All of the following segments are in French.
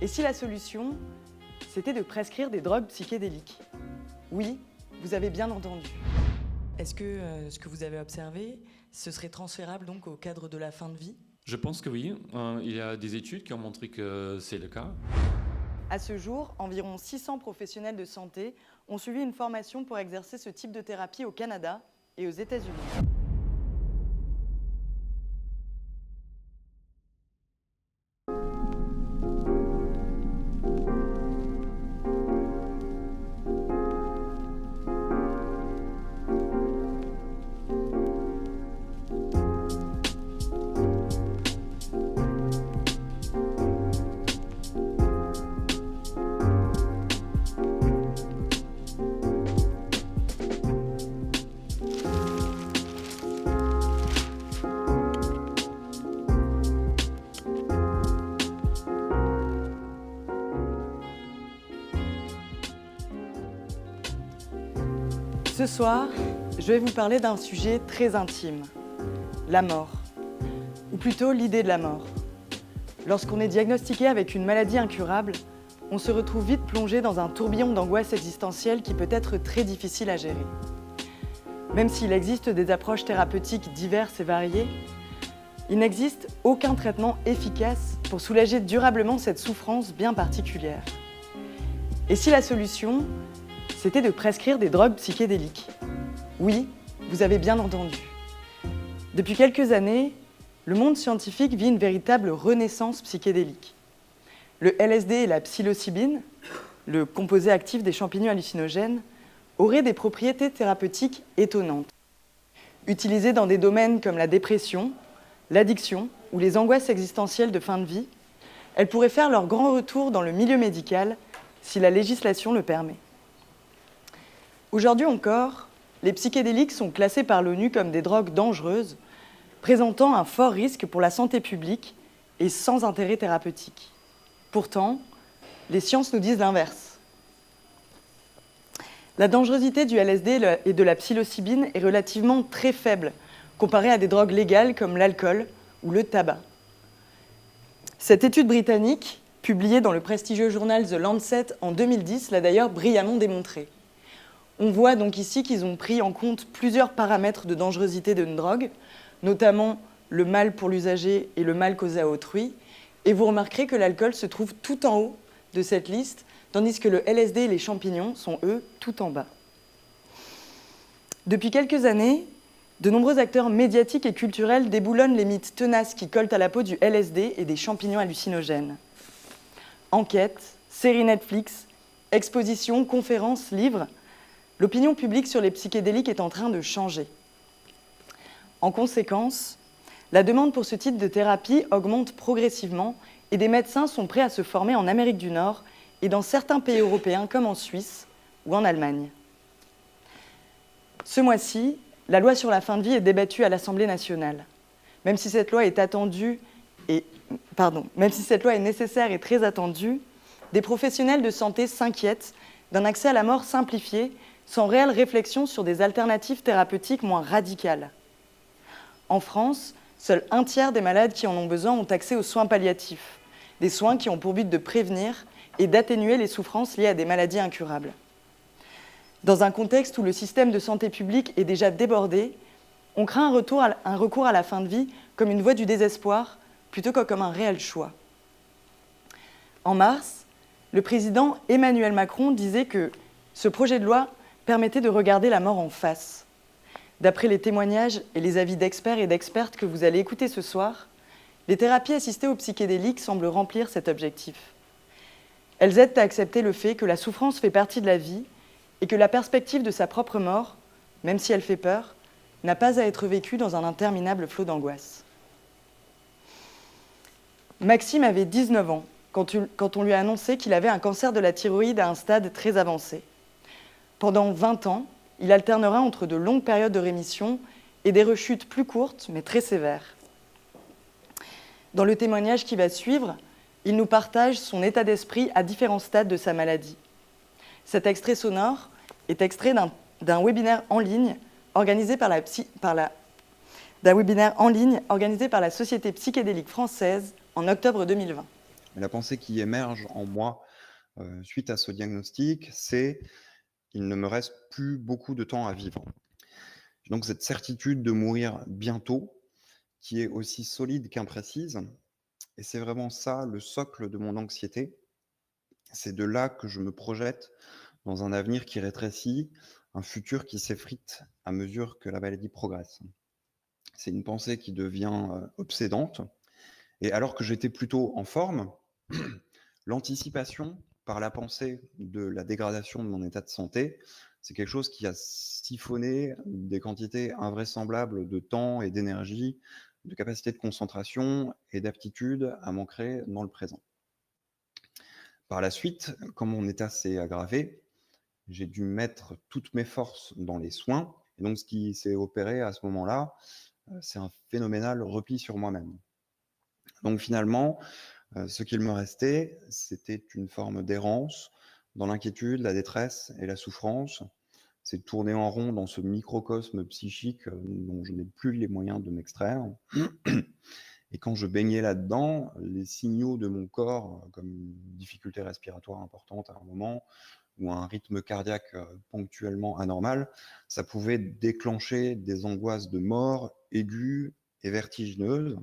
Et si la solution, c'était de prescrire des drogues psychédéliques? Oui, vous avez bien entendu. Est-ce que ce que vous avez observé, ce serait transférable donc au cadre de la fin de vie? Je pense que oui. Il y a des études qui ont montré que c'est le cas. À ce jour, environ 600 professionnels de santé ont suivi une formation pour exercer ce type de thérapie au Canada et aux États-Unis. Ce soir, je vais vous parler d'un sujet très intime, la mort, ou plutôt l'idée de la mort. Lorsqu'on est diagnostiqué avec une maladie incurable, on se retrouve vite plongé dans un tourbillon d'angoisse existentielle qui peut être très difficile à gérer. Même s'il existe des approches thérapeutiques diverses et variées, il n'existe aucun traitement efficace pour soulager durablement cette souffrance bien particulière. Et si la solution, c'était de prescrire des drogues psychédéliques? Oui, vous avez bien entendu. Depuis quelques années, le monde scientifique vit une véritable renaissance psychédélique. Le LSD et la psilocybine, le composé actif des champignons hallucinogènes, auraient des propriétés thérapeutiques étonnantes. Utilisées dans des domaines comme la dépression, l'addiction ou les angoisses existentielles de fin de vie, elles pourraient faire leur grand retour dans le milieu médical si la législation le permet. Aujourd'hui encore, les psychédéliques sont classés par l'ONU comme des drogues dangereuses, présentant un fort risque pour la santé publique et sans intérêt thérapeutique. Pourtant, les sciences nous disent l'inverse. La dangerosité du LSD et de la psilocybine est relativement très faible comparée à des drogues légales comme l'alcool ou le tabac. Cette étude britannique, publiée dans le prestigieux journal The Lancet en 2010, l'a d'ailleurs brillamment démontré. On voit donc ici qu'ils ont pris en compte plusieurs paramètres de dangerosité d'une drogue, notamment le mal pour l'usager et le mal causé à autrui. Et vous remarquerez que l'alcool se trouve tout en haut de cette liste, tandis que le LSD et les champignons sont, eux, tout en bas. Depuis quelques années, de nombreux acteurs médiatiques et culturels déboulonnent les mythes tenaces qui collent à la peau du LSD et des champignons hallucinogènes. Enquêtes, séries Netflix, expositions, conférences, livres, l'opinion publique sur les psychédéliques est en train de changer. En conséquence, la demande pour ce type de thérapie augmente progressivement et des médecins sont prêts à se former en Amérique du Nord et dans certains pays européens comme en Suisse ou en Allemagne. Ce mois-ci, la loi sur la fin de vie est débattue à l'Assemblée nationale. Même si cette loi est nécessaire et très attendue, des professionnels de santé s'inquiètent d'un accès à la mort simplifié sans réelle réflexion sur des alternatives thérapeutiques moins radicales. En France, seul un tiers des malades qui en ont besoin ont accès aux soins palliatifs, des soins qui ont pour but de prévenir et d'atténuer les souffrances liées à des maladies incurables. Dans un contexte où le système de santé publique est déjà débordé, on craint un recours à la fin de vie comme une voie du désespoir plutôt que comme un réel choix. En mars, le président Emmanuel Macron disait que ce projet de loi permettait de regarder la mort en face. D'après les témoignages et les avis d'experts et d'expertes que vous allez écouter ce soir, les thérapies assistées aux psychédéliques semblent remplir cet objectif. Elles aident à accepter le fait que la souffrance fait partie de la vie et que la perspective de sa propre mort, même si elle fait peur, n'a pas à être vécue dans un interminable flot d'angoisse. Maxime avait 19 ans quand on lui a annoncé qu'il avait un cancer de la thyroïde à un stade très avancé. Pendant 20 ans, il alternera entre de longues périodes de rémission et des rechutes plus courtes, mais très sévères. Dans le témoignage qui va suivre, il nous partage son état d'esprit à différents stades de sa maladie. Cet extrait sonore est extrait d'un webinaire en ligne organisé par la Société psychédélique française en octobre 2020. La pensée qui émerge en moi suite à ce diagnostic, c'est qu'il ne me reste plus beaucoup de temps à vivre. J'ai donc cette certitude de mourir bientôt, qui est aussi solide qu'imprécise, et c'est vraiment ça le socle de mon anxiété. C'est de là que je me projette dans un avenir qui rétrécit, un futur qui s'effrite à mesure que la maladie progresse. C'est une pensée qui devient obsédante, et alors que j'étais plutôt en forme, l'anticipation par la pensée de la dégradation de mon état de santé, c'est quelque chose qui a siphonné des quantités invraisemblables de temps et d'énergie, de capacité de concentration et d'aptitude à m'ancrer dans le présent. Par la suite, quand mon état s'est aggravé, j'ai dû mettre toutes mes forces dans les soins. Et donc, ce qui s'est opéré à ce moment-là, c'est un phénoménal repli sur moi-même. Donc, finalement, ce qu'il me restait, c'était une forme d'errance dans l'inquiétude, la détresse et la souffrance. C'est de tourner en rond dans ce microcosme psychique dont je n'ai plus les moyens de m'extraire. Et quand je baignais là-dedans, les signaux de mon corps, comme une difficulté respiratoire importante à un moment, ou un rythme cardiaque ponctuellement anormal, ça pouvait déclencher des angoisses de mort aiguës et vertigineuses.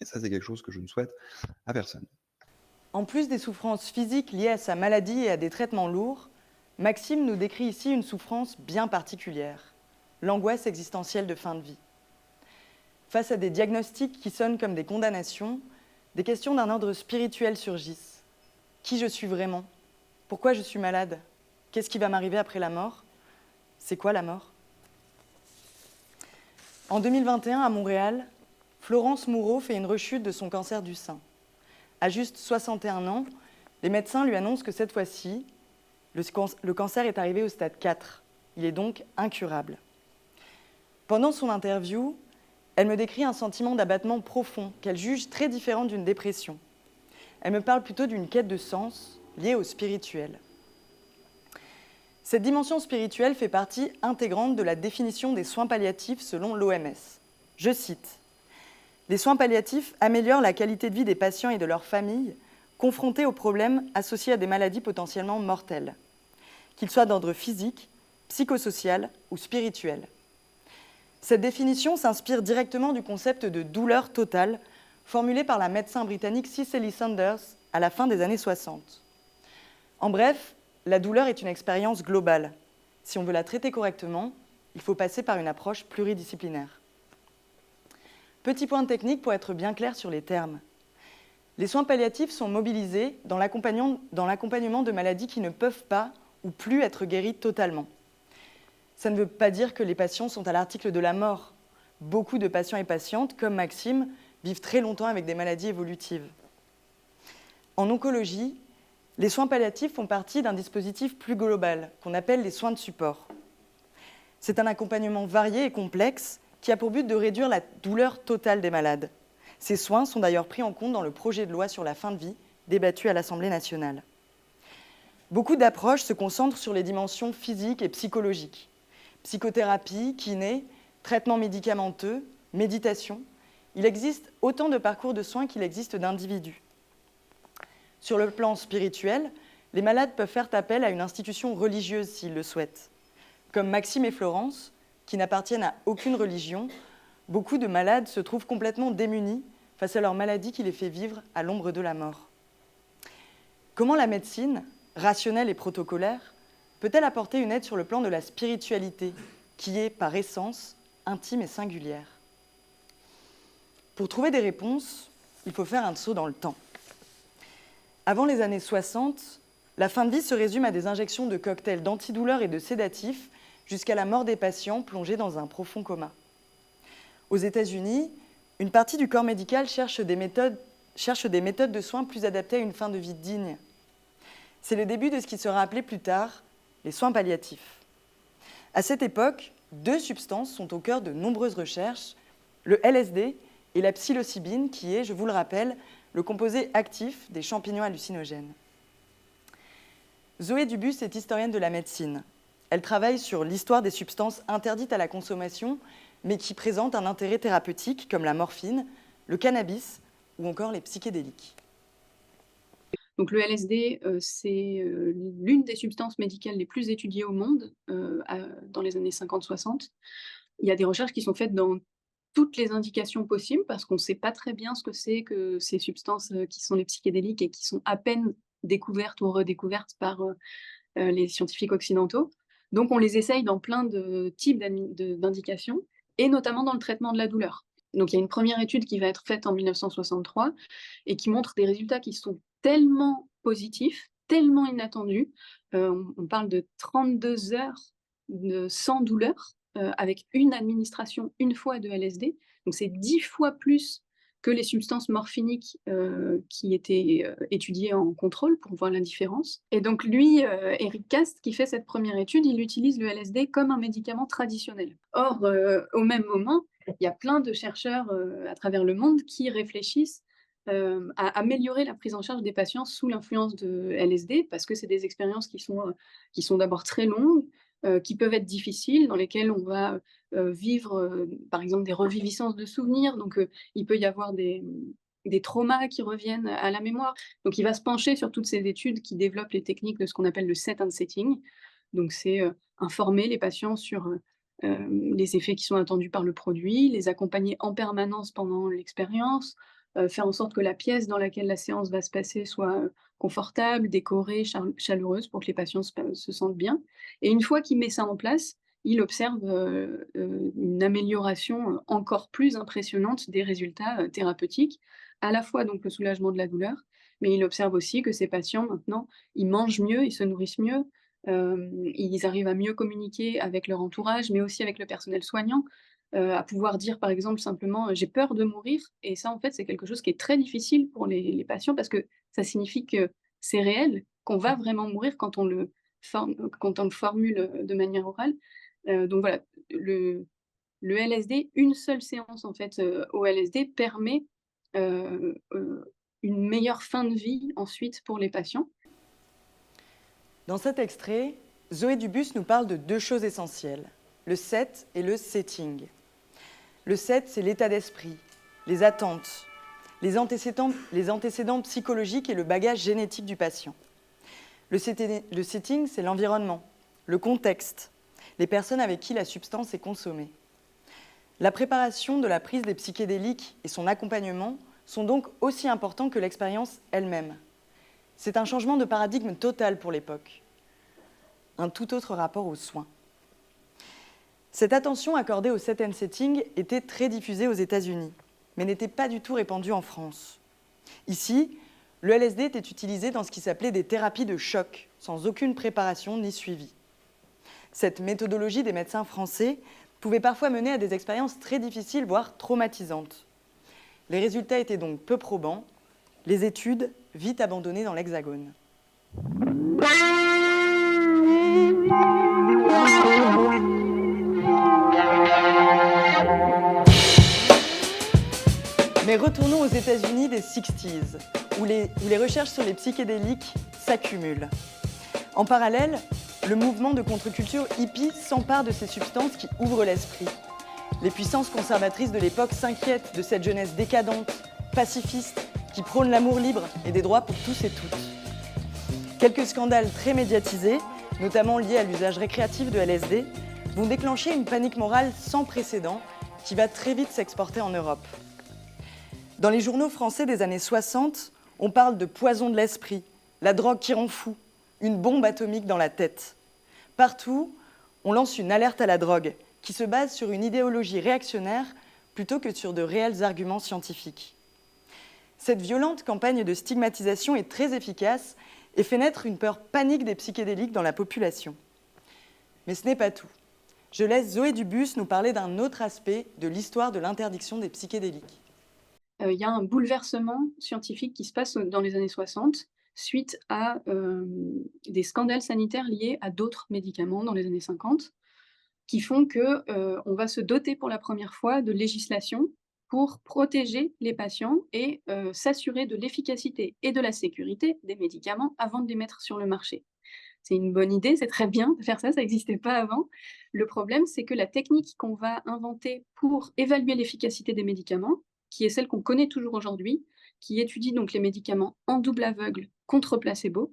Et ça, c'est quelque chose que je ne souhaite à personne. En plus des souffrances physiques liées à sa maladie et à des traitements lourds, Maxime nous décrit ici une souffrance bien particulière, l'angoisse existentielle de fin de vie. Face à des diagnostics qui sonnent comme des condamnations, des questions d'un ordre spirituel surgissent. Qui je suis vraiment ? Pourquoi je suis malade ? Qu'est-ce qui va m'arriver après la mort ? C'est quoi la mort ? En 2021, à Montréal, Florence Moureau fait une rechute de son cancer du sein. À juste 61 ans, les médecins lui annoncent que cette fois-ci, le cancer est arrivé au stade 4. Il est donc incurable. Pendant son interview, elle me décrit un sentiment d'abattement profond qu'elle juge très différent d'une dépression. Elle me parle plutôt d'une quête de sens liée au spirituel. Cette dimension spirituelle fait partie intégrante de la définition des soins palliatifs selon l'OMS. Je cite : « Les soins palliatifs améliorent la qualité de vie des patients et de leurs familles confrontés aux problèmes associés à des maladies potentiellement mortelles, qu'ils soient d'ordre physique, psychosocial ou spirituel. » Cette définition s'inspire directement du concept de douleur totale formulé par la médecin britannique Cicely Saunders à la fin des années 60. En bref, la douleur est une expérience globale. Si on veut la traiter correctement, il faut passer par une approche pluridisciplinaire. Petit point technique pour être bien clair sur les termes. Les soins palliatifs sont mobilisés dans l'accompagnement de maladies qui ne peuvent pas ou plus être guéries totalement. Ça ne veut pas dire que les patients sont à l'article de la mort. Beaucoup de patients et patientes, comme Maxime, vivent très longtemps avec des maladies évolutives. En oncologie, les soins palliatifs font partie d'un dispositif plus global, qu'on appelle les soins de support. C'est un accompagnement varié et complexe qui a pour but de réduire la douleur totale des malades. Ces soins sont d'ailleurs pris en compte dans le projet de loi sur la fin de vie, débattu à l'Assemblée nationale. Beaucoup d'approches se concentrent sur les dimensions physiques et psychologiques. Psychothérapie, kiné, traitement médicamenteux, méditation. Il existe autant de parcours de soins qu'il existe d'individus. Sur le plan spirituel, les malades peuvent faire appel à une institution religieuse s'ils le souhaitent. Comme Maxime et Florence, qui n'appartiennent à aucune religion, beaucoup de malades se trouvent complètement démunis face à leur maladie qui les fait vivre à l'ombre de la mort. Comment la médecine, rationnelle et protocolaire, peut-elle apporter une aide sur le plan de la spiritualité, qui est, par essence, intime et singulière ? Pour trouver des réponses, il faut faire un saut dans le temps. Avant les années 60, la fin de vie se résume à des injections de cocktails d'antidouleurs et de sédatifs jusqu'à la mort des patients plongés dans un profond coma. Aux États-Unis, une partie du corps médical cherche des méthodes de soins plus adaptées à une fin de vie digne. C'est le début de ce qui sera appelé plus tard les soins palliatifs. À cette époque, 2 substances sont au cœur de nombreuses recherches, le LSD et la psilocybine, qui est, je vous le rappelle, le composé actif des champignons hallucinogènes. Zoé Dubus est historienne de la médecine. Elle travaille sur l'histoire des substances interdites à la consommation, mais qui présentent un intérêt thérapeutique, comme la morphine, le cannabis ou encore les psychédéliques. Donc le LSD, c'est, l'une des substances médicales les plus étudiées au monde, dans les années 50-60. Il y a des recherches qui sont faites dans toutes les indications possibles parce qu'on ne sait pas très bien ce que c'est que ces substances, qui sont les psychédéliques et qui sont à peine découvertes ou redécouvertes par, les scientifiques occidentaux. Donc on les essaye dans plein de types d'indications et notamment dans le traitement de la douleur. Donc il y a une première étude qui va être faite en 1963 et qui montre des résultats qui sont tellement positifs, tellement inattendus. On parle de 32 heures sans douleur, avec une administration, une fois de LSD. Donc c'est 10 fois plus que les substances morphiniques, qui étaient, étudiées en contrôle pour voir la différence. Et donc lui, Eric Cast, qui fait cette première étude, il utilise le LSD comme un médicament traditionnel. Or, au même moment, il y a plein de chercheurs, à travers le monde qui réfléchissent, à améliorer la prise en charge des patients sous l'influence de LSD parce que c'est des expériences qui sont d'abord très longues, qui peuvent être difficiles, dans lesquelles on va, vivre, par exemple des reviviscences de souvenirs. Donc, il peut y avoir des traumas qui reviennent à la mémoire. Donc il va se pencher sur toutes ces études qui développent les techniques de ce qu'on appelle le set and setting. Donc c'est, informer les patients sur, les effets qui sont attendus par le produit, les accompagner en permanence pendant l'expérience, faire en sorte que la pièce dans laquelle la séance va se passer soit, confortable, décorée, chaleureuse pour que les patients se sentent bien. Et une fois qu'il met ça en place, il observe, une amélioration, encore plus impressionnante des résultats, thérapeutiques, à la fois donc le soulagement de la douleur, mais il observe aussi que ces patients maintenant, ils mangent mieux, ils se nourrissent mieux, ils arrivent à mieux communiquer avec leur entourage, mais aussi avec le personnel soignant, à pouvoir dire par exemple simplement, «J'ai peur de mourir» et ça en fait c'est quelque chose qui est très difficile pour les patients parce que ça signifie que c'est réel, qu'on va vraiment mourir quand on le formule, de manière orale. Donc voilà, le le LSD, une seule séance en fait, au LSD permet, une meilleure fin de vie ensuite pour les patients. Dans cet extrait, Zoé Dubus nous parle de deux choses essentielles, le set et le setting. Le set, c'est l'état d'esprit, les attentes, les antécédents psychologiques et le bagage génétique du patient. Le setting, c'est l'environnement, le contexte, les personnes avec qui la substance est consommée. La préparation de la prise des psychédéliques et son accompagnement sont donc aussi importants que l'expérience elle-même. C'est un changement de paradigme total pour l'époque. Un tout autre rapport aux soins. Cette attention accordée au set and setting était très diffusée aux États-Unis, mais n'était pas du tout répandue en France. Ici, le LSD était utilisé dans ce qui s'appelait des thérapies de choc, sans aucune préparation ni suivi. Cette méthodologie des médecins français pouvait parfois mener à des expériences très difficiles, voire traumatisantes. Les résultats étaient donc peu probants, les études vite abandonnées dans l'Hexagone. Mais retournons aux États-Unis des 60s, où les recherches sur les psychédéliques s'accumulent. En parallèle, le mouvement de contre-culture hippie s'empare de ces substances qui ouvrent l'esprit. Les puissances conservatrices de l'époque s'inquiètent de cette jeunesse décadente, pacifiste, qui prône l'amour libre et des droits pour tous et toutes. Quelques scandales très médiatisés, notamment liés à l'usage récréatif de LSD, vont déclencher une panique morale sans précédent qui va très vite s'exporter en Europe. Dans les journaux français des années 60, on parle de poison de l'esprit, la drogue qui rend fou, une bombe atomique dans la tête. Partout, on lance une alerte à la drogue qui se base sur une idéologie réactionnaire plutôt que sur de réels arguments scientifiques. Cette violente campagne de stigmatisation est très efficace et fait naître une peur panique des psychédéliques dans la population. Mais ce n'est pas tout. Je laisse Zoé Dubus nous parler d'un autre aspect de l'histoire de l'interdiction des psychédéliques. Il y a un bouleversement scientifique qui se passe dans les années 60 suite à des scandales sanitaires liés à d'autres médicaments dans les années 50, qui font que on va se doter pour la première fois de législation pour protéger les patients et s'assurer de l'efficacité et de la sécurité des médicaments avant de les mettre sur le marché. C'est une bonne idée, c'est très bien de faire ça n'existait pas avant. Le problème, c'est que la technique qu'on va inventer pour évaluer l'efficacité des médicaments, qui est celle qu'on connaît toujours aujourd'hui, qui étudie donc les médicaments en double aveugle contre placebo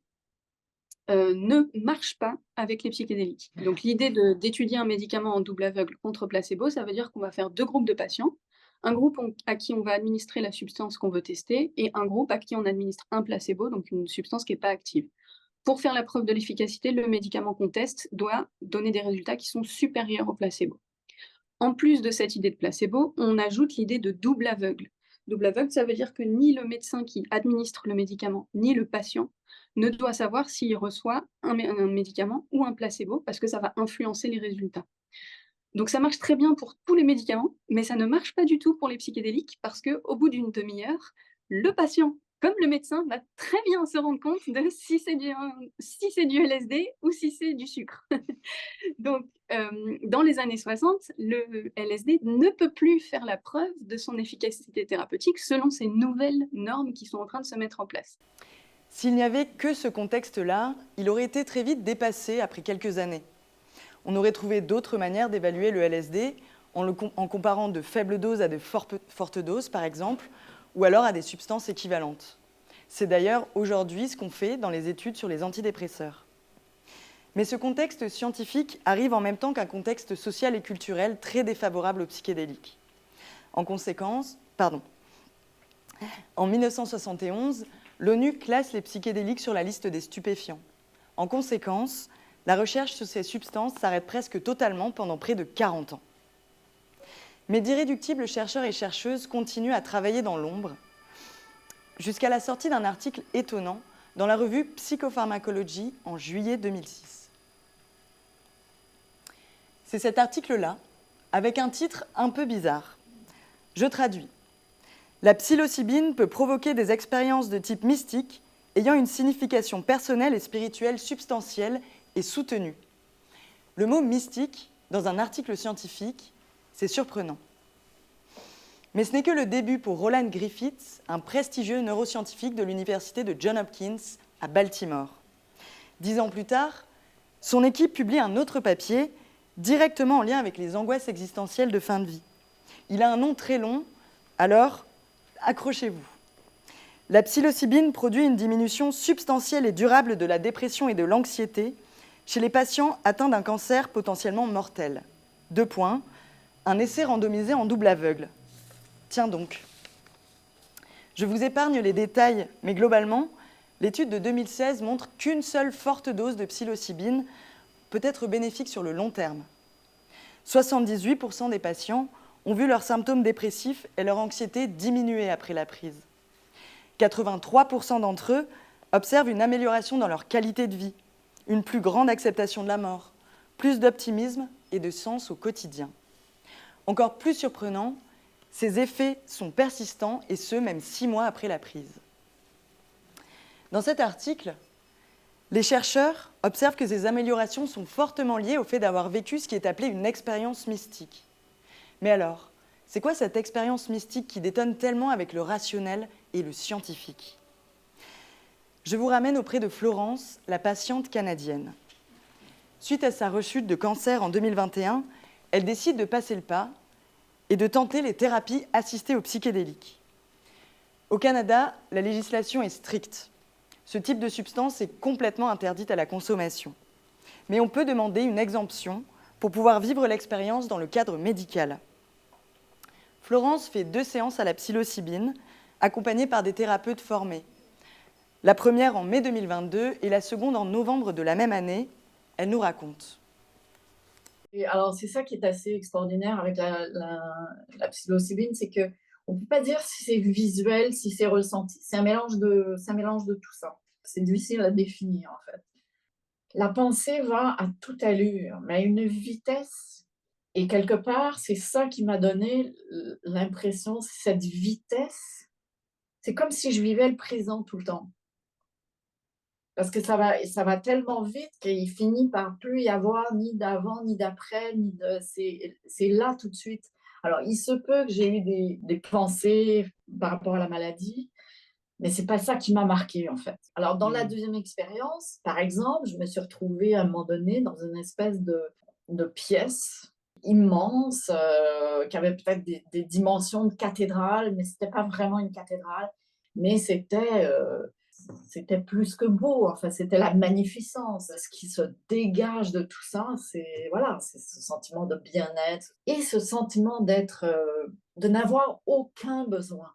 ne marche pas avec les psychédéliques. Donc l'idée d'étudier un médicament en double aveugle contre placebo, ça veut dire qu'on va faire 2 groupes de patients. Un groupe à qui on va administrer la substance qu'on veut tester et un groupe à qui on administre un placebo, donc une substance qui est pas active. Pour faire la preuve de l'efficacité, le médicament qu'on teste doit donner des résultats qui sont supérieurs au placebo. En plus de cette idée de placebo, on ajoute l'idée de double aveugle. Double aveugle, ça veut dire que ni le médecin qui administre le médicament, ni le patient ne doit savoir s'il reçoit un médicament ou un placebo, parce que ça va influencer les résultats. Donc ça marche très bien pour tous les médicaments, mais ça ne marche pas du tout pour les psychédéliques, parce qu'au bout d'une demi-heure, le patient, comme le médecin, va très bien se rendre compte de si c'est du LSD ou si c'est du sucre. Donc, dans les années 60, le LSD ne peut plus faire la preuve de son efficacité thérapeutique selon ces nouvelles normes qui sont en train de se mettre en place. S'il n'y avait que ce contexte-là, il aurait été très vite dépassé après quelques années. On aurait trouvé d'autres manières d'évaluer le LSD en comparant de faibles doses à de fortes doses, par exemple, ou alors à des substances équivalentes. C'est d'ailleurs aujourd'hui ce qu'on fait dans les études sur les antidépresseurs. Mais ce contexte scientifique arrive en même temps qu'un contexte social et culturel très défavorable aux psychédéliques. En conséquence, en 1971, l'ONU classe les psychédéliques sur la liste des stupéfiants. En conséquence, la recherche sur ces substances s'arrête presque totalement pendant près de 40 ans. Mais d'irréductibles chercheurs et chercheuses continuent à travailler dans l'ombre jusqu'à la sortie d'un article étonnant dans la revue Psychopharmacology en juillet 2006. C'est cet article-là, avec un titre un peu bizarre. Je traduis. La psilocybine peut provoquer des expériences de type mystique ayant une signification personnelle et spirituelle substantielle et soutenue. Le mot mystique, dans un article scientifique, c'est surprenant. Mais ce n'est que le début pour Roland Griffiths, un prestigieux neuroscientifique de l'université de Johns Hopkins à Baltimore. 10 ans plus tard, son équipe publie un autre papier directement en lien avec les angoisses existentielles de fin de vie. Il a un nom très long, alors accrochez-vous. La psilocybine produit une diminution substantielle et durable de la dépression et de l'anxiété chez les patients atteints d'un cancer potentiellement mortel. 2 points. Un essai randomisé en double aveugle. Tiens donc. Je vous épargne les détails, mais globalement, l'étude de 2016 montre qu'une seule forte dose de psilocybine peut être bénéfique sur le long terme. 78% des patients ont vu leurs symptômes dépressifs et leur anxiété diminuer après la prise. 83% d'entre eux observent une amélioration dans leur qualité de vie, une plus grande acceptation de la mort, plus d'optimisme et de sens au quotidien. Encore plus surprenant, ces effets sont persistants et ce, même 6 mois après la prise. Dans cet article, les chercheurs observent que ces améliorations sont fortement liées au fait d'avoir vécu ce qui est appelé une expérience mystique. Mais alors, c'est quoi cette expérience mystique qui détonne tellement avec le rationnel et le scientifique ? Je vous ramène auprès de Florence, la patiente canadienne. Suite à sa rechute de cancer en 2021, elle décide de passer le pas et de tenter les thérapies assistées aux psychédéliques. Au Canada, la législation est stricte. Ce type de substance est complètement interdite à la consommation. Mais on peut demander une exemption pour pouvoir vivre l'expérience dans le cadre médical. Florence fait 2 séances à la psilocybine, accompagnée par des thérapeutes formés. La première en mai 2022 et la seconde en novembre de la même année. Elle nous raconte. Et alors, c'est ça qui est assez extraordinaire avec la psilocybine, c'est qu'on ne peut pas dire si c'est visuel, si c'est ressenti. C'est un mélange de tout ça. C'est difficile à définir, en fait. La pensée va à toute allure, mais à une vitesse. Et quelque part, c'est ça qui m'a donné l'impression, cette vitesse. C'est comme si je vivais le présent tout le temps. Parce que ça va tellement vite qu'il finit par plus y avoir ni d'avant, ni d'après, c'est là tout de suite. Alors, il se peut que j'ai eu des pensées par rapport à la maladie, mais c'est pas ça qui m'a marquée, en fait. Alors, dans la deuxième expérience, par exemple, je me suis retrouvée à un moment donné dans une espèce de pièce immense, qui avait peut-être des dimensions de cathédrale, mais c'était pas vraiment une cathédrale, mais c'était plus que beau, enfin, c'était la magnificence. Ce qui se dégage de tout ça, c'est voilà, c'est ce sentiment de bien-être et ce sentiment de n'avoir aucun besoin.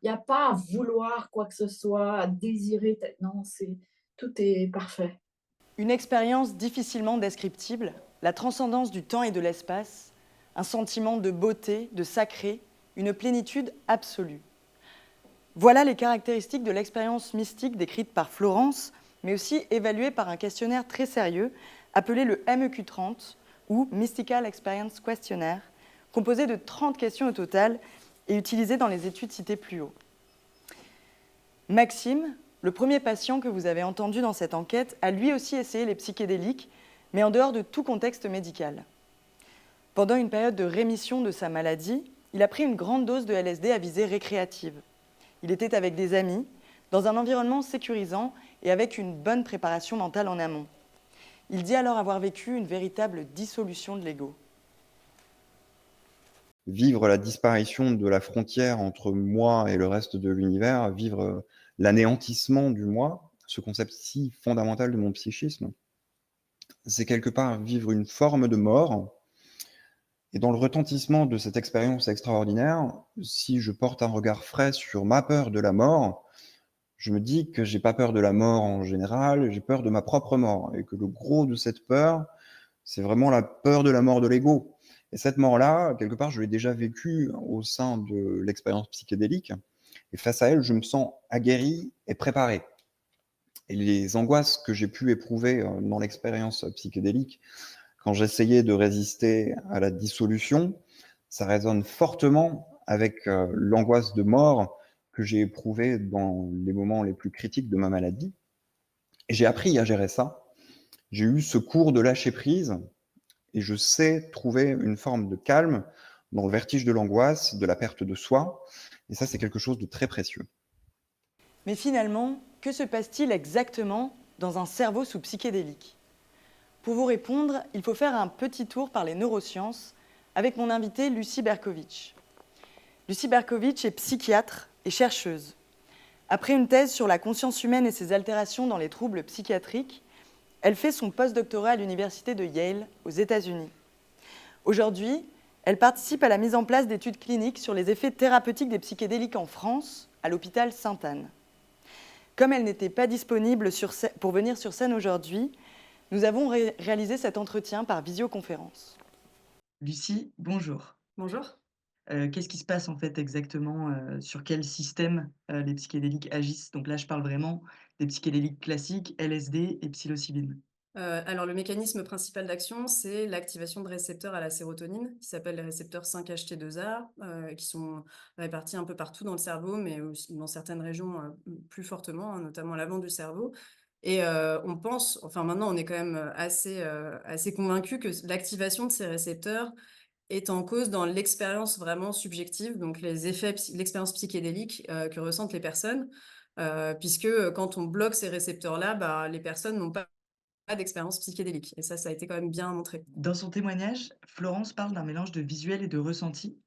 Il y a pas à vouloir quoi que ce soit, à désirer tel non, tout est parfait. Une expérience difficilement descriptible, la transcendance du temps et de l'espace, un sentiment de beauté, de sacré, une plénitude absolue. Voilà les caractéristiques de l'expérience mystique décrite par Florence, mais aussi évaluée par un questionnaire très sérieux appelé le MEQ30 ou Mystical Experience Questionnaire, composé de 30 questions au total et utilisé dans les études citées plus haut. Maxime, le premier patient que vous avez entendu dans cette enquête, a lui aussi essayé les psychédéliques, mais en dehors de tout contexte médical. Pendant une période de rémission de sa maladie, il a pris une grande dose de LSD à visée récréative. Il était avec des amis, dans un environnement sécurisant et avec une bonne préparation mentale en amont. Il dit alors avoir vécu une véritable dissolution de l'ego. Vivre la disparition de la frontière entre moi et le reste de l'univers, vivre l'anéantissement du moi, ce concept si fondamental de mon psychisme, c'est quelque part vivre une forme de mort. Et dans le retentissement de cette expérience extraordinaire, si je porte un regard frais sur ma peur de la mort, je me dis que j'ai pas peur de la mort en général, j'ai peur de ma propre mort, et que le gros de cette peur, c'est vraiment la peur de la mort de l'ego. Et cette mort-là, quelque part, je l'ai déjà vécue au sein de l'expérience psychédélique, et face à elle, je me sens aguerri et préparé. Et les angoisses que j'ai pu éprouver dans l'expérience psychédélique, quand j'essayais de résister à la dissolution, ça résonne fortement avec l'angoisse de mort que j'ai éprouvée dans les moments les plus critiques de ma maladie. Et j'ai appris à gérer ça. J'ai eu ce cours de lâcher prise et je sais trouver une forme de calme dans le vertige de l'angoisse, de la perte de soi. Et ça, c'est quelque chose de très précieux. Mais finalement, que se passe-t-il exactement dans un cerveau sous psychédélique ? Pour vous répondre, il faut faire un petit tour par les neurosciences avec mon invitée Lucie Berkovitch. Lucie Berkovitch est psychiatre et chercheuse. Après une thèse sur la conscience humaine et ses altérations dans les troubles psychiatriques, elle fait son post-doctorat à l'université de Yale, aux États-Unis. Aujourd'hui, elle participe à la mise en place d'études cliniques sur les effets thérapeutiques des psychédéliques en France, à l'hôpital Sainte-Anne. Comme elle n'était pas disponible pour venir sur scène aujourd'hui, nous avons réalisé cet entretien par visioconférence. Lucie, bonjour. Bonjour. Qu'est-ce qui se passe en fait exactement, sur quel système, les psychédéliques agissent? Donc là, je parle vraiment des psychédéliques classiques, LSD et psilocybine. Alors le mécanisme principal d'action, c'est l'activation de récepteurs à la sérotonine, qui s'appellent les récepteurs 5-HT2A, qui sont répartis un peu partout dans le cerveau, mais aussi dans certaines régions, plus fortement, hein, notamment à l'avant du cerveau. Et on pense, enfin maintenant on est quand même, assez convaincus que l'activation de ces récepteurs est en cause dans l'expérience vraiment subjective, donc les effets l'expérience psychédélique, que ressentent les personnes, puisque, quand on bloque ces récepteurs-là, bah, les personnes n'ont pas d'expérience psychédélique et ça a été quand même bien montré. Dans son témoignage, Florence parle d'un mélange de visuel et de ressenti.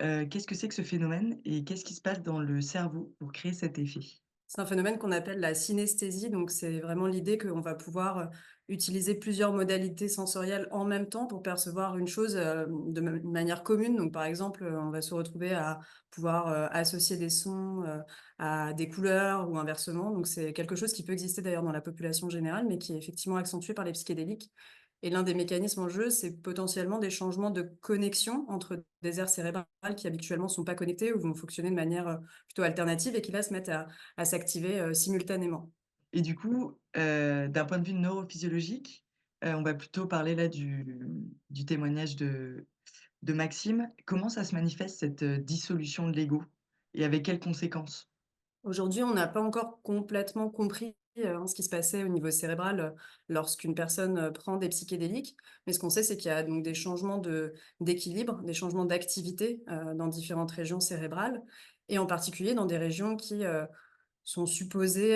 Qu'est-ce que c'est que ce phénomène et qu'est-ce qui se passe dans le cerveau pour créer cet effet? C'est un phénomène qu'on appelle la synesthésie, donc c'est vraiment l'idée qu'on va pouvoir, utiliser plusieurs modalités sensorielles en même temps pour percevoir une chose, de manière commune. Donc par exemple, on va se retrouver à pouvoir, associer des sons, à des couleurs ou inversement. Donc c'est quelque chose qui peut exister d'ailleurs dans la population générale, mais qui est effectivement accentué par les psychédéliques. Et l'un des mécanismes en jeu, c'est potentiellement des changements de connexion entre des aires cérébrales qui habituellement sont pas connectées ou vont fonctionner de manière, plutôt alternative et qui là se mettent à s'activer, simultanément. Et du coup, d'un point de vue neurophysiologique, on va plutôt parler là du témoignage de Maxime. Comment ça se manifeste cette, dissolution de l'ego et avec quelles conséquences? Aujourd'hui, on n'a pas encore complètement compris, hein, ce qui se passait au niveau cérébral, lorsqu'une personne, prend des psychédéliques. Mais ce qu'on sait, c'est qu'il y a donc des changements d'équilibre, des changements d'activité, dans différentes régions cérébrales et en particulier dans des régions qui, sont supposées,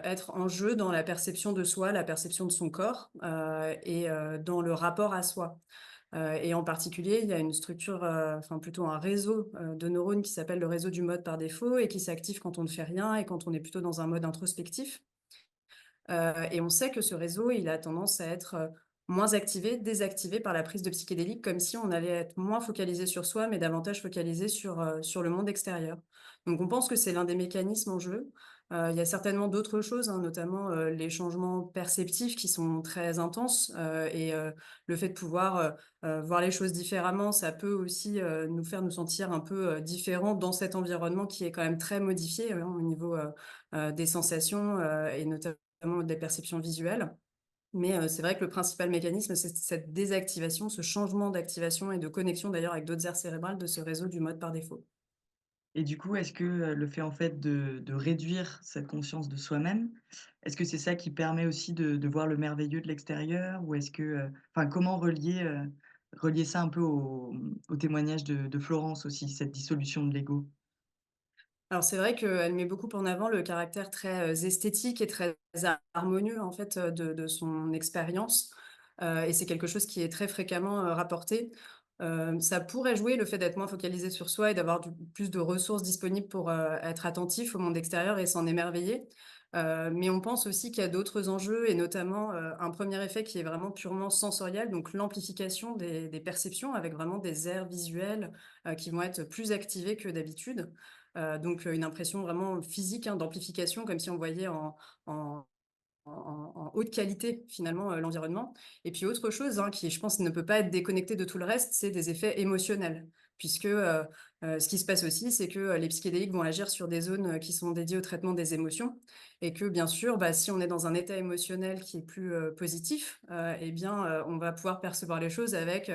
être en jeu dans la perception de soi, la perception de son corps, et dans le rapport à soi. Et en particulier, il y a une structure, enfin plutôt un réseau, de neurones qui s'appelle le réseau du mode par défaut et qui s'active quand on ne fait rien et quand on est plutôt dans un mode introspectif. Et on sait que ce réseau, il a tendance à être, moins activé, désactivé par la prise de psychédéliques, comme si on allait être moins focalisé sur soi, mais davantage focalisé sur le monde extérieur. Donc on pense que c'est l'un des mécanismes en jeu. Il y a certainement d'autres choses, hein, notamment, les changements perceptifs qui sont très intenses, le fait de pouvoir, voir les choses différemment, ça peut aussi, nous faire nous sentir un peu, différents dans cet environnement qui est quand même très modifié, hein, au niveau, des sensations, et notamment des perceptions visuelles. Mais c'est vrai que le principal mécanisme, c'est cette désactivation, ce changement d'activation et de connexion d'ailleurs avec d'autres aires cérébrales de ce réseau du mode par défaut. Et du coup, est-ce que, le fait, en fait, de réduire cette conscience de soi-même, est-ce que c'est ça qui permet aussi de voir le merveilleux de l'extérieur? Ou est-ce que, enfin, comment relier ça un peu au témoignage de Florence aussi, cette dissolution de l'ego? Alors c'est vrai qu'elle met beaucoup en avant le caractère très, esthétique et très harmonieux en fait, de son expérience, et c'est quelque chose qui est très fréquemment, rapporté. Ça pourrait jouer le fait d'être moins focalisé sur soi et d'avoir du plus de ressources disponibles pour, être attentif au monde extérieur et s'en émerveiller. Mais on pense aussi qu'il y a d'autres enjeux et notamment, un premier effet qui est vraiment purement sensoriel, donc l'amplification des perceptions avec vraiment des aires visuelles, qui vont être plus activées que d'habitude. Donc une impression vraiment physique, hein, d'amplification comme si on voyait en en haute qualité finalement, l'environnement. Et puis autre chose, hein, qui je pense ne peut pas être déconnecté de tout le reste, c'est des effets émotionnels. Puisque, ce qui se passe aussi, c'est que, les psychédéliques vont agir sur des zones, qui sont dédiées au traitement des émotions et que bien sûr, bah, si on est dans un état émotionnel qui est plus, positif, et bien, on va pouvoir percevoir les choses avec,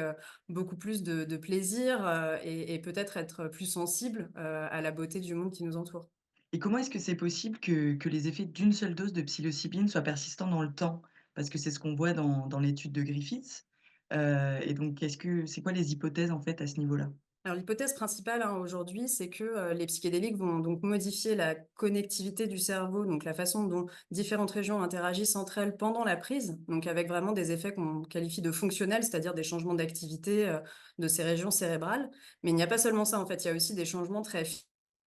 beaucoup plus de plaisir, et peut-être être plus sensible, à la beauté du monde qui nous entoure. Et comment est-ce que c'est possible que les effets d'une seule dose de psilocybine soient persistants dans le temps? Parce que c'est ce qu'on voit dans l'étude de Griffiths. Et donc c'est quoi les hypothèses, en fait, à ce niveau-là? Alors l'hypothèse principale, hein, aujourd'hui, c'est que, les psychédéliques vont donc modifier la connectivité du cerveau, donc la façon dont différentes régions interagissent entre elles pendant la prise, donc avec vraiment des effets qu'on qualifie de fonctionnels, c'est-à-dire des changements d'activité, de ces régions cérébrales. Mais il n'y a pas seulement ça, en fait, il y a aussi des changements très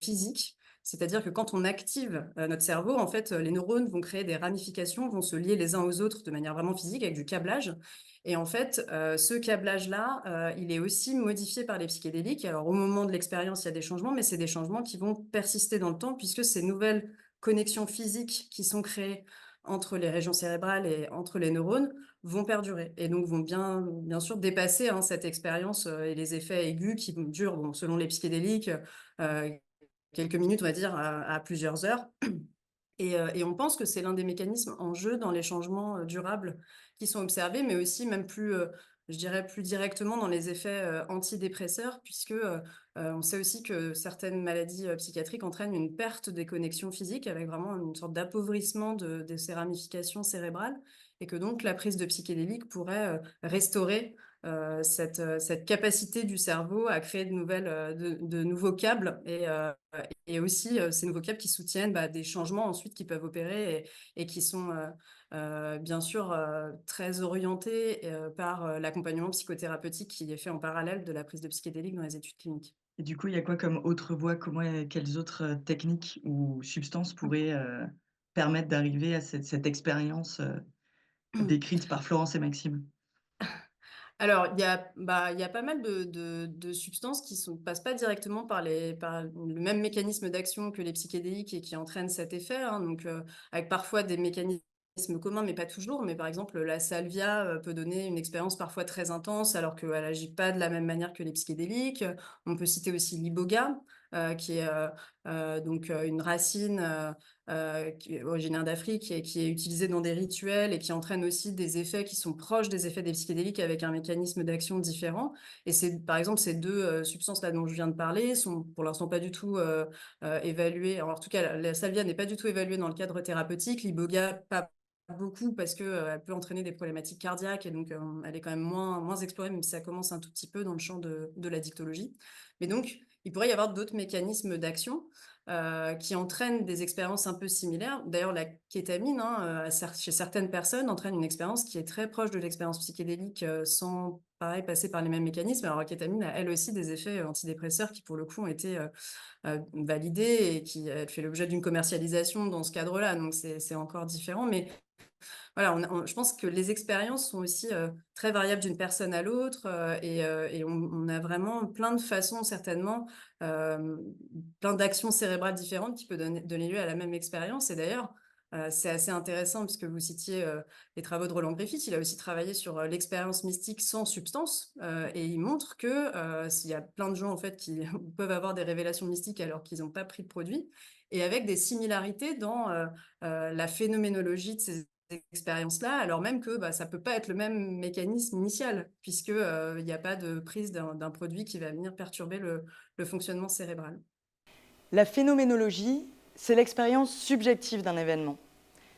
physiques. C'est-à-dire que quand on active, notre cerveau, en fait, les neurones vont créer des ramifications, vont se lier les uns aux autres de manière vraiment physique avec du câblage et en fait, ce câblage-là, il est aussi modifié par les psychédéliques. Alors au moment de l'expérience, il y a des changements, mais c'est des changements qui vont persister dans le temps puisque ces nouvelles connexions physiques qui sont créées entre les régions cérébrales et entre les neurones vont perdurer et donc vont bien sûr dépasser, hein, cette expérience, et les effets aigus qui durent, bon, selon les psychédéliques, heu, quelques minutes, on va dire, à plusieurs heures. Et on pense que c'est l'un des mécanismes en jeu dans les changements, durables qui sont observés, mais aussi même plus, je dirais plus directement dans les effets, antidépresseurs puisque, on sait aussi que certaines maladies, psychiatriques entraînent une perte des connexions physiques avec vraiment une sorte d'appauvrissement de ces ramifications cérébrales et que donc la prise de psychédéliques pourrait, restaurer, cette capacité du cerveau à créer de nouveaux câbles et aussi, ces nouveaux câbles qui soutiennent, bah, des changements ensuite qui peuvent opérer et qui sont, bien sûr, très orientés, par, l'accompagnement psychothérapeutique qui est fait en parallèle de la prise de psychédéliques dans les études cliniques. Et du coup, il y a quoi comme autre voie? Quelles autres, techniques ou substances pourraient, permettre d'arriver à cette expérience, décrite par Florence et Maxime? Alors, il y a pas mal de substances qui sont passent pas directement par le même mécanisme d'action que les psychédéliques et qui entraînent cet effet, hein, donc avec parfois des mécanismes communs, mais pas toujours. Mais par exemple, la salvia, peut donner une expérience parfois très intense alors qu'elle agit pas de la même manière que les psychédéliques. On peut citer aussi l'iboga, qui est, une racine, qui est originaire d'Afrique et qui est utilisée dans des rituels et qui entraîne aussi des effets qui sont proches des effets des psychédéliques avec un mécanisme d'action différent. Et c'est par exemple, ces 2 substances-là dont je viens de parler sont pour l'instant pas du tout, évaluées. Alors en tout cas, la salvia n'est pas du tout évaluée dans le cadre thérapeutique, l'iboga pas beaucoup parce que, elle peut entraîner des problématiques cardiaques et donc, elle est quand même moins explorée, même si ça commence un tout petit peu dans le champ de l'addictologie. Mais donc, il pourrait y avoir d'autres mécanismes d'action. qui entraînent des expériences un peu similaires. D'ailleurs, la kétamine, hein, chez certaines personnes, entraîne une expérience qui est très proche de l'expérience psychédélique, sans, pareil, passer par les mêmes mécanismes. Alors la kétamine a, elle aussi, des effets antidépresseurs qui, pour le coup, ont été validés et qui elle fait l'objet d'une commercialisation dans ce cadre-là. Donc c'est encore différent. Mais voilà, je pense que les expériences sont aussi très variables d'une personne à l'autre, et on a vraiment plein de façons certainement, plein d'actions cérébrales différentes qui peuvent donner lieu à la même expérience. Et d'ailleurs, c'est assez intéressant puisque vous citiez les travaux de Roland Griffith. Il a aussi travaillé sur l'expérience mystique sans substance, et il montre que s'il y a plein de gens en fait qui peuvent avoir des révélations mystiques alors qu'ils n'ont pas pris de produit, et avec des similarités dans la phénoménologie de ces expériences-là, alors même que ça peut pas être le même mécanisme initial, puisque il n'y a pas de prise d'un produit qui va venir perturber le fonctionnement cérébral. La phénoménologie, c'est l'expérience subjective d'un événement.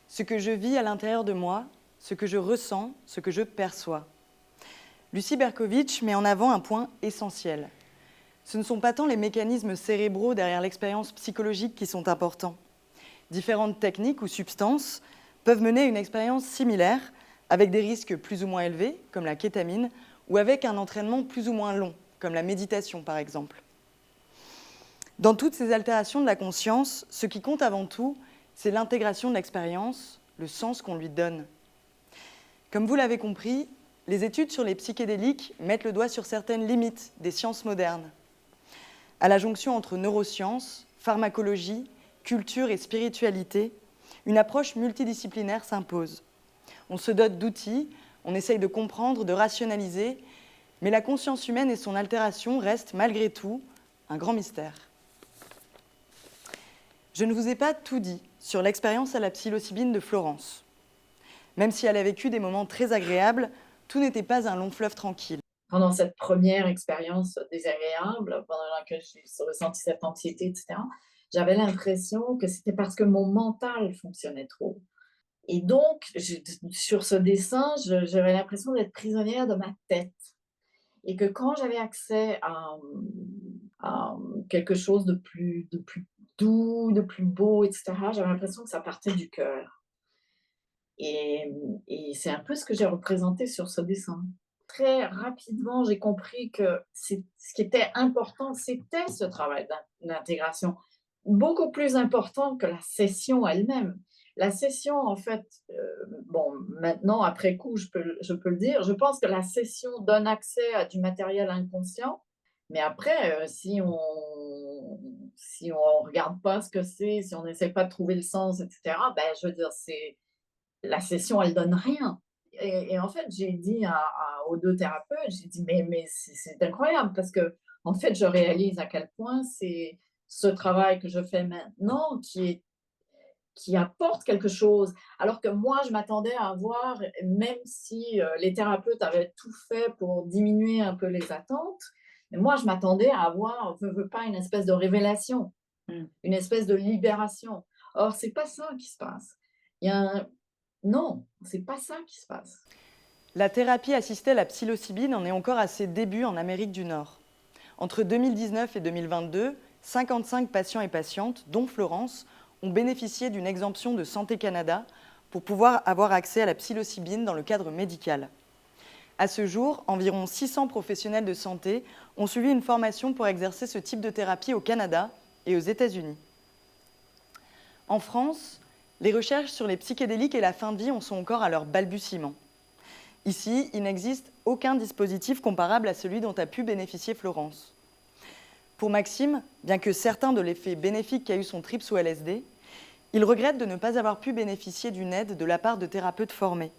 Ce que je vis à l'intérieur de moi, ce que je ressens, ce que je perçois. Lucie Berkovitch met en avant un point essentiel. Ce ne sont pas tant les mécanismes cérébraux derrière l'expérience psychologique qui sont importants. Différentes techniques ou substances peuvent mener une expérience similaire, avec des risques plus ou moins élevés, comme la kétamine, ou avec un entraînement plus ou moins long, comme la méditation par exemple. Dans toutes ces altérations de la conscience, ce qui compte avant tout, c'est l'intégration de l'expérience, le sens qu'on lui donne. Comme vous l'avez compris, les études sur les psychédéliques mettent le doigt sur certaines limites des sciences modernes. À la jonction entre neurosciences, pharmacologie, culture et spiritualité, une approche multidisciplinaire s'impose. On se dote d'outils, on essaye de comprendre, de rationaliser, mais la conscience humaine et son altération restent malgré tout un grand mystère. Je ne vous ai pas tout dit sur l'expérience à la psilocybine de Florence. Même si elle a vécu des moments très agréables, tout n'était pas un long fleuve tranquille. Pendant cette première expérience désagréable, pendant laquelle j'ai ressenti cette anxiété, etc., j'avais l'impression que c'était parce que mon mental fonctionnait trop. Et donc, sur ce dessin, j'avais l'impression d'être prisonnière de ma tête. Et que quand j'avais accès à quelque chose de plus doux, de plus beau, etc., j'avais l'impression que ça partait du cœur. Et c'est un peu ce que j'ai représenté sur ce dessin. Très rapidement, j'ai compris que ce qui était important, c'était ce travail d'intégration, beaucoup plus important que la session elle-même. La session, en fait, bon, maintenant, après coup, je peux le dire, je pense que la session donne accès à du matériel inconscient, mais après, si on regarde pas ce que c'est, si on n'essaie pas de trouver le sens, etc., je veux dire, la session, elle donne rien. Et en fait, j'ai dit aux deux thérapeutes, j'ai dit, mais c'est incroyable parce que, en fait, je réalise à quel point c'est ce travail que je fais maintenant qui apporte quelque chose. Alors que moi, je m'attendais à avoir, même si les thérapeutes avaient tout fait pour diminuer un peu les attentes, mais moi, je m'attendais à avoir, pas une espèce de révélation, une espèce de libération. Or, c'est pas ça qui se passe. Non, c'est pas ça qui se passe. La thérapie assistée à la psilocybine en est encore à ses débuts en Amérique du Nord. Entre 2019 et 2022, 55 patients et patientes, dont Florence, ont bénéficié d'une exemption de Santé Canada pour pouvoir avoir accès à la psilocybine dans le cadre médical. À ce jour, environ 600 professionnels de santé ont suivi une formation pour exercer ce type de thérapie au Canada et aux États-Unis. En France, les recherches sur les psychédéliques et la fin de vie en sont encore à leur balbutiement. Ici, il n'existe aucun dispositif comparable à celui dont a pu bénéficier Florence. Pour Maxime, bien que certain de l'effet bénéfique qu'a eu son trip sous LSD, il regrette de ne pas avoir pu bénéficier d'une aide de la part de thérapeutes formés.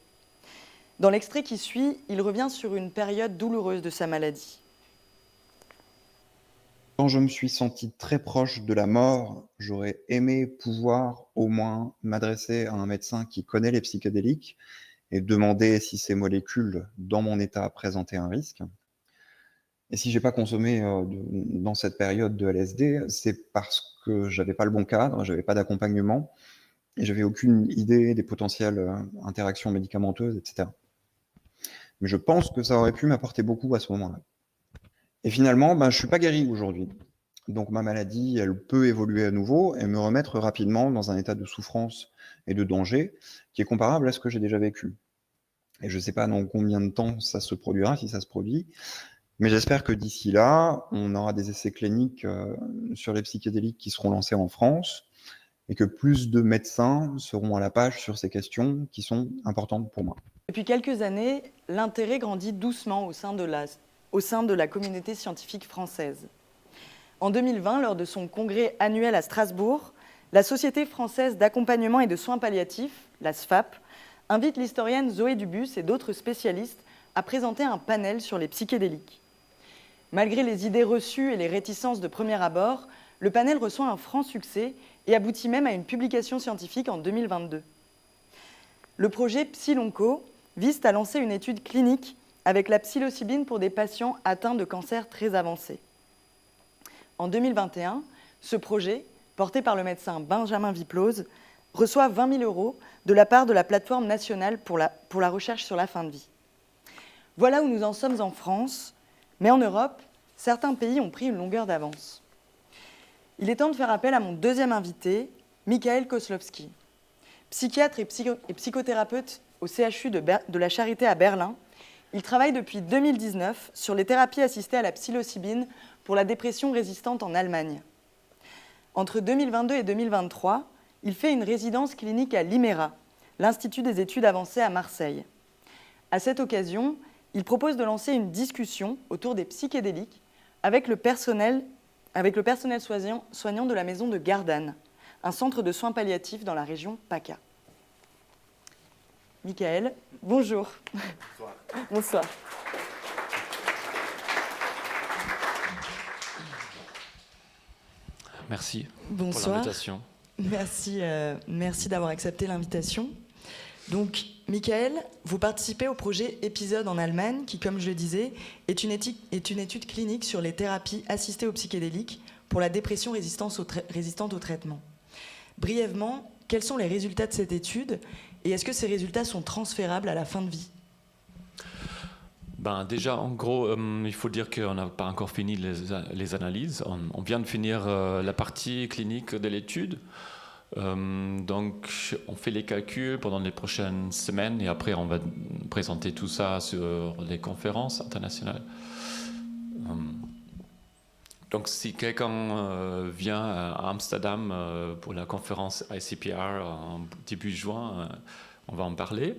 Dans l'extrait qui suit, il revient sur une période douloureuse de sa maladie. Quand je me suis senti très proche de la mort, j'aurais aimé pouvoir au moins m'adresser à un médecin qui connaît les psychédéliques et demander si ces molécules, dans mon état, présentaient un risque. Et si j'ai pas consommé dans cette période de LSD, c'est parce que j'avais pas le bon cadre, j'avais pas d'accompagnement et j'avais aucune idée des potentielles interactions médicamenteuses, etc. Mais je pense que ça aurait pu m'apporter beaucoup à ce moment-là. Et finalement, je suis pas guéri aujourd'hui. Donc ma maladie, elle peut évoluer à nouveau et me remettre rapidement dans un état de souffrance et de danger qui est comparable à ce que j'ai déjà vécu. Et je ne sais pas dans combien de temps ça se produira, si ça se produit, mais j'espère que d'ici là, on aura des essais cliniques sur les psychédéliques qui seront lancés en France et que plus de médecins seront à la page sur ces questions qui sont importantes pour moi. Depuis quelques années, l'intérêt grandit doucement au sein de la communauté scientifique française. En 2020, lors de son congrès annuel à Strasbourg, la Société française d'accompagnement et de soins palliatifs, la SFAP, invite l'historienne Zoé Dubus et d'autres spécialistes à présenter un panel sur les psychédéliques. Malgré les idées reçues et les réticences de premier abord, le panel reçoit un franc succès et aboutit même à une publication scientifique en 2022. Le projet Psylonco vise à lancer une étude clinique avec la psilocybine pour des patients atteints de cancers très avancés. En 2021, ce projet, porté par le médecin Benjamin Viplose, reçoit 20 000 € de la part de la plateforme nationale pour la recherche sur la fin de vie. Voilà où nous en sommes en France, mais en Europe, certains pays ont pris une longueur d'avance. Il est temps de faire appel à mon deuxième invité, Michael Koslowski. Psychiatre et psychothérapeute au CHU de la Charité à Berlin, il travaille depuis 2019 sur les thérapies assistées à la psilocybine pour la dépression résistante en Allemagne. Entre 2022 et 2023, il fait une résidence clinique à l'IMERA, l'Institut des études avancées à Marseille. À cette occasion, il propose de lancer une discussion autour des psychédéliques avec le personnel soignant de la maison de Gardanne, un centre de soins palliatifs dans la région PACA. Michael, bonjour. Bonsoir. Bonsoir. Merci Bonsoir. pour l'invitation. Merci d'avoir accepté l'invitation. Donc, Michael, vous participez au projet Épisode en Allemagne, qui, comme je le disais, est une étude clinique sur les thérapies assistées aux psychédéliques pour la dépression résistante au traitement. Brièvement, quels sont les résultats de cette étude et est-ce que ces résultats sont transférables à la fin de vie ? Déjà, en gros, il faut dire qu'on n'a pas encore fini les analyses. On vient de finir la partie clinique de l'étude. Donc, on fait les calculs pendant les prochaines semaines et après, on va présenter tout ça sur les conférences internationales. Donc, si quelqu'un vient à Amsterdam pour la conférence ICPR en début juin, on va en parler.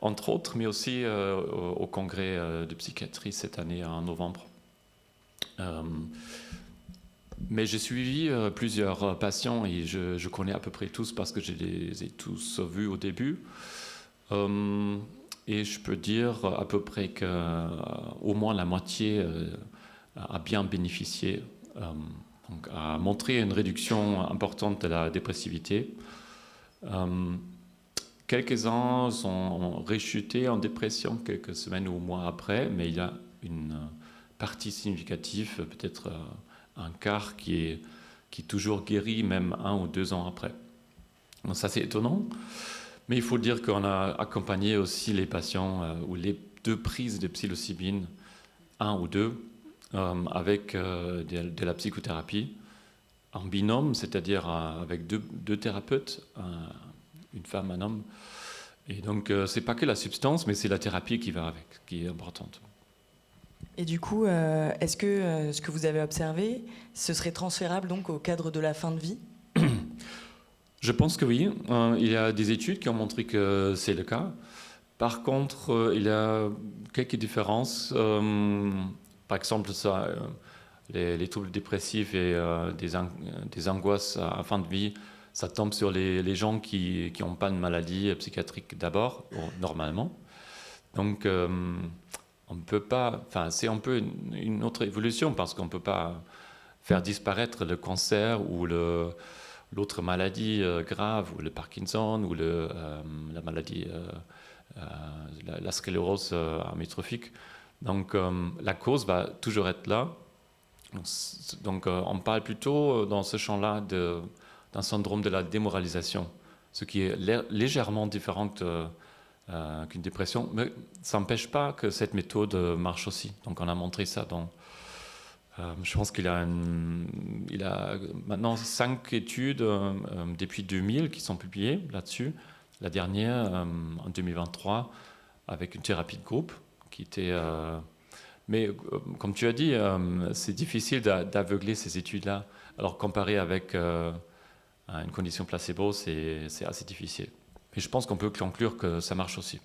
Entre autres, mais aussi au congrès de psychiatrie cette année en novembre. Mais j'ai suivi plusieurs patients et je connais à peu près tous parce que je les ai tous vus au début. Et je peux dire à peu près qu'au moins la moitié a bien bénéficié, donc a montré une réduction importante de la dépressivité. Quelques-uns sont rechutés en dépression quelques semaines ou mois après, mais il y a une partie significative, peut-être un quart, qui est toujours guéri même 1 ou 2 ans après. Donc ça, c'est étonnant. Mais il faut dire qu'on a accompagné aussi les patients ou les 2 prises de psilocybine, 1 ou 2, avec de la psychothérapie en binôme, c'est-à-dire avec deux thérapeutes, une femme, un homme. Et donc, c'est pas que la substance, mais c'est la thérapie qui va avec, qui est importante. Et du coup, est-ce que ce que vous avez observé, ce serait transférable donc au cadre de la fin de vie ? Je pense que oui. Il y a des études qui ont montré que c'est le cas. Par contre, il y a quelques différences. Par exemple, les troubles dépressifs et des angoisses à fin de vie, ça tombe sur les gens qui n'ont pas de maladie psychiatrique d'abord, normalement. Donc, on peut pas. Enfin, c'est un peu une autre évolution parce qu'on ne peut pas faire disparaître le cancer ou l'autre maladie grave, ou le Parkinson, ou la maladie, la sclérose amyotrophique. Donc, la cause va toujours être là. Donc, on parle plutôt dans ce champ-là d'un syndrome de la démoralisation, ce qui est légèrement différent qu'une dépression, mais ça n'empêche pas que cette méthode marche aussi. Donc on a montré ça Je pense qu'il a, il a maintenant 5 études depuis 2000 qui sont publiées là-dessus. La dernière, en 2023, avec une thérapie de groupe qui était... mais comme tu as dit, c'est difficile d'aveugler ces études-là. Alors comparé avec une condition placebo, c'est assez difficile. Mais je pense qu'on peut conclure que ça marche aussi.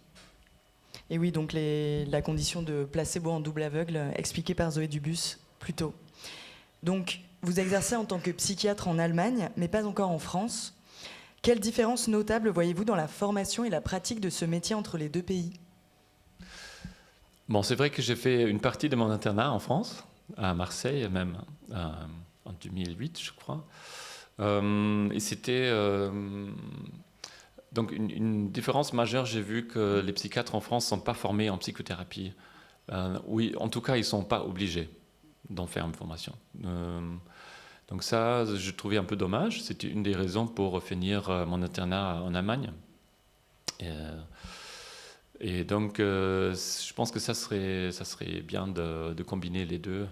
Et oui, donc la condition de placebo en double aveugle, expliquée par Zoé Dubus plus tôt. Donc, vous exercez en tant que psychiatre en Allemagne, mais pas encore en France. Quelle différence notable voyez-vous dans la formation et la pratique de ce métier entre les deux pays ? Bon, c'est vrai que j'ai fait une partie de mon internat en France, à Marseille même, en 2008, je crois. Et c'était... donc, une différence majeure, j'ai vu que les psychiatres en France ne sont pas formés en psychothérapie. Oui, en tout cas, ils ne sont pas obligés d'en faire une formation. Donc ça, je trouvais un peu dommage. C'était une des raisons pour finir mon internat en Allemagne. Et donc, je pense que ça serait bien de combiner les deux.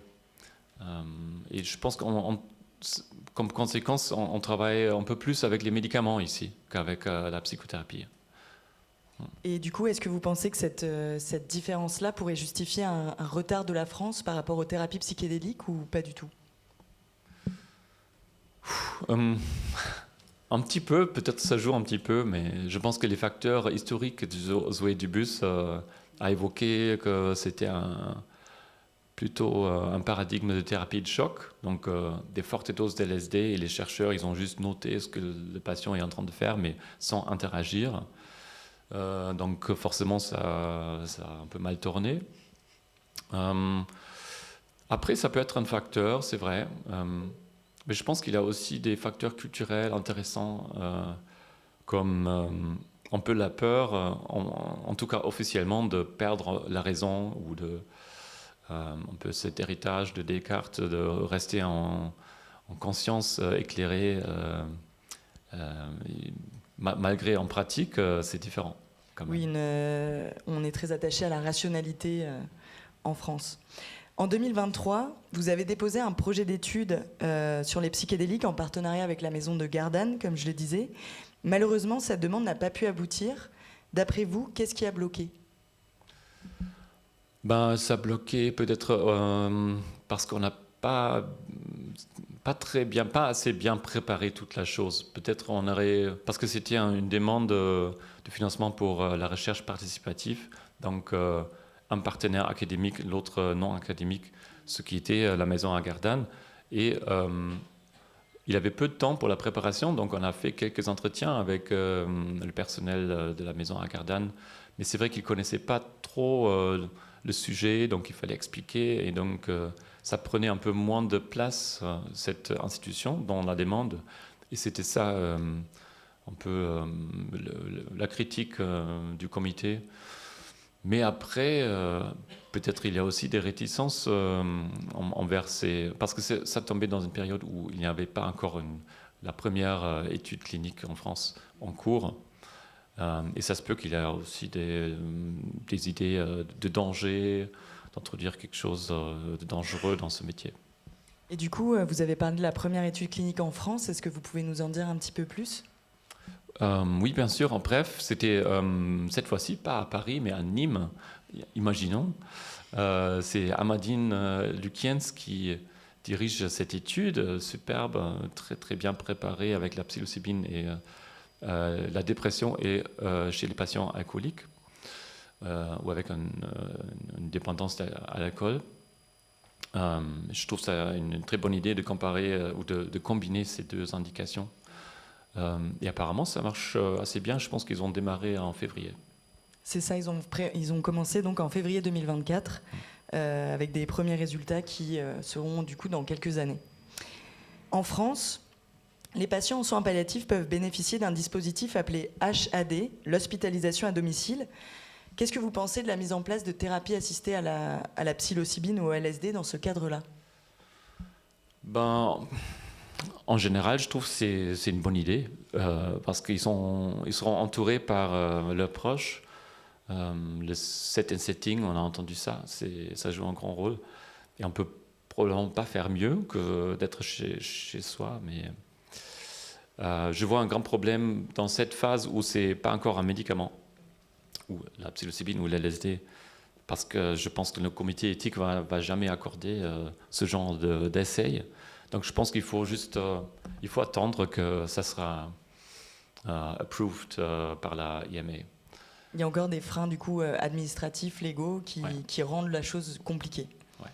Et je pense qu'en comme conséquence, on travaille un peu plus avec les médicaments ici qu'avec la psychothérapie. Et du coup, est-ce que vous pensez que cette différence-là pourrait justifier un retard de la France par rapport aux thérapies psychédéliques ou pas du tout ? Un petit peu, peut-être ça joue un petit peu, mais je pense que les facteurs historiques que Zoé Dubus a évoqué, que c'était plutôt un paradigme de thérapie de choc, donc des fortes doses d'LSD, et les chercheurs, ils ont juste noté ce que le patient est en train de faire, mais sans interagir. Donc forcément, ça a un peu mal tourné. Après, ça peut être un facteur, c'est vrai. Mais je pense qu'il y a aussi des facteurs culturels intéressants, comme un peu la peur, en tout cas officiellement, de perdre la raison, ou un peu cet héritage de Descartes, de rester en conscience éclairée, malgré en pratique, c'est différent. Oui, on est très attaché à la rationalité en France. En 2023, vous avez déposé un projet d'étude sur les psychédéliques en partenariat avec la maison de Gardanne, comme je le disais. Malheureusement, cette demande n'a pas pu aboutir. D'après vous, qu'est-ce qui a bloqué ? Ça a bloqué peut-être parce qu'on n'a pas assez bien préparé toute la chose. Peut-être on aurait... Parce que c'était une demande de financement pour la recherche participative. Donc... un partenaire académique, l'autre non académique, ce qui était la maison à Gardanne. Et il avait peu de temps pour la préparation, donc on a fait quelques entretiens avec le personnel de la maison à Gardanne. Mais c'est vrai qu'ils ne connaissaient pas trop le sujet, donc il fallait expliquer. Et donc ça prenait un peu moins de place, cette institution, dans la demande. Et c'était ça un peu la critique du comité. Mais après, peut-être il y a aussi des réticences envers ces... Parce que ça tombait dans une période où il n'y avait pas encore la première étude clinique en France en cours. Et ça se peut qu'il y ait aussi des idées de danger, d'introduire quelque chose de dangereux dans ce métier. Et du coup, vous avez parlé de la première étude clinique en France. Est-ce que vous pouvez nous en dire un petit peu plus ? Oui, bien sûr. En bref, c'était cette fois-ci pas à Paris, mais à Nîmes, imaginons. C'est Amadine Lukiens qui dirige cette étude superbe, très, très bien préparée avec la psilocybine et la dépression et chez les patients alcooliques ou avec une dépendance à l'alcool. Je trouve ça une très bonne idée de comparer ou de combiner ces deux indications. Et apparemment, ça marche assez bien. Je pense qu'ils ont démarré en février. C'est ça, ils ont commencé donc en février 2024 avec des premiers résultats qui seront du coup dans quelques années. En France, les patients en soins palliatifs peuvent bénéficier d'un dispositif appelé HAD, l'hospitalisation à domicile. Qu'est-ce que vous pensez de la mise en place de thérapies assistées à la psilocybine ou au LSD dans ce cadre-là ? En général, je trouve que c'est une bonne idée parce qu'ils seront entourés par leurs proches. Le set and setting, on a entendu ça, ça joue un grand rôle. Et on peut probablement pas faire mieux que d'être chez soi, mais je vois un grand problème dans cette phase où c'est pas encore un médicament, ou la psilocybine ou l'LSD, parce que je pense que le comité éthique va jamais accorder ce genre d'essai. Donc je pense qu'il faut juste il faut attendre que ça sera approved par la IMA. Il y a encore des freins du coup administratifs, légaux Ouais. qui rendent la chose compliquée. Ouais.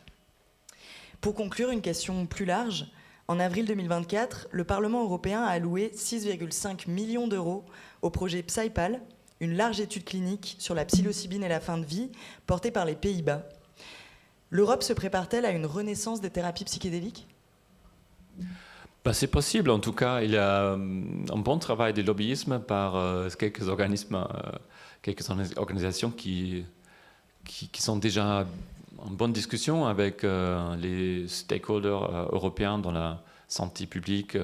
Pour conclure, une question plus large. En avril 2024, le Parlement européen a alloué 6,5 millions d'euros au projet PsyPal, une large étude clinique sur la psilocybine et la fin de vie, portée par les Pays-Bas. L'Europe se prépare-t-elle à une renaissance des thérapies psychédéliques ? C'est possible, en tout cas, il y a un bon travail de lobbyisme par quelques organismes, quelques organisations qui sont déjà en bonne discussion avec les stakeholders européens dans la santé publique